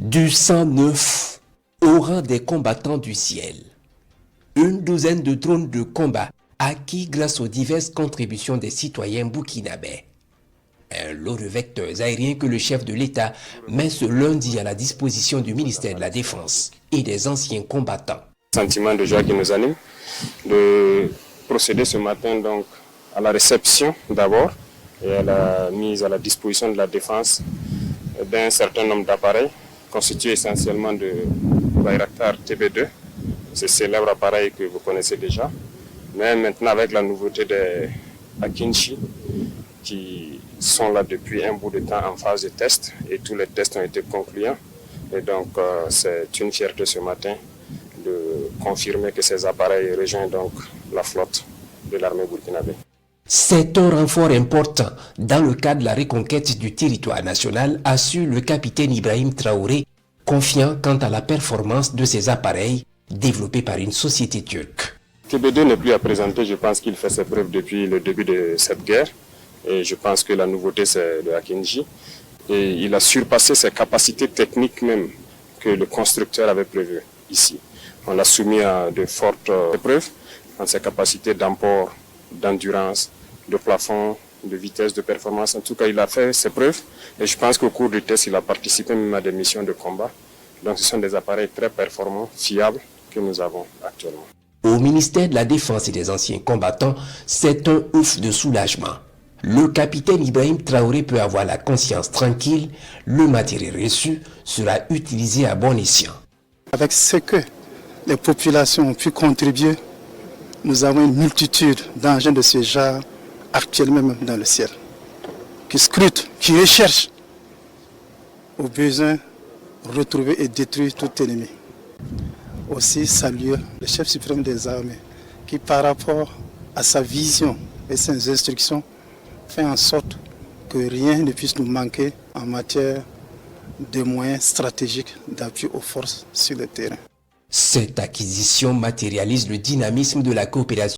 Du sang neuf au rang des combattants du ciel. Une douzaine de drones de combat acquis grâce aux diverses contributions des citoyens burkinabés. Un lot de vecteurs aériens que le chef de l'État met ce lundi à la disposition du ministère de la Défense et des anciens combattants. Sentiment de joie qui nous anime de procéder ce matin donc à la réception d'abord et à la mise à la disposition de la défense d'un certain nombre d'appareils constitués essentiellement de Bayraktar TB2, ce célèbre appareil que vous connaissez déjà, mais maintenant avec la nouveauté des Akinji qui sont là depuis un bout de temps en phase de test et tous les tests ont été concluants. Et donc c'est une fierté ce matin de confirmer que ces appareils rejoignent donc la flotte de l'armée burkinabé. C'est un renfort important dans le cadre de la reconquête du territoire national, assure le capitaine Ibrahim Traoré, confiant quant à la performance de ces appareils développés par une société turque. TB2 n'est plus à présenter, je pense qu'il fait ses preuves depuis le début de cette guerre. Et je pense que la nouveauté c'est le Akinji. Et il a surpassé ses capacités techniques même que le constructeur avait prévues ici. On l'a soumis à de fortes épreuves dans ses capacités d'emport, d'endurance, de plafond, de vitesse, de performance. En tout cas, il a fait ses preuves et je pense qu'au cours du test, il a participé même à des missions de combat. Donc ce sont des appareils très performants, fiables que nous avons actuellement. Au ministère de la Défense et des anciens combattants, c'est un ouf de soulagement. Le capitaine Ibrahim Traoré peut avoir la conscience tranquille, le matériel reçu sera utilisé à bon escient. Avec ce que les populations ont pu contribuer, nous avons une multitude d'engins de ce genre actuellement même dans le ciel, qui scrutent, qui recherchent au besoin retrouver et détruire tout ennemi. Aussi saluer le chef suprême des armées qui par rapport à sa vision et ses instructions fait en sorte que rien ne puisse nous manquer en matière de moyens stratégiques d'appui aux forces sur le terrain. Cette acquisition matérialise le dynamisme de la coopération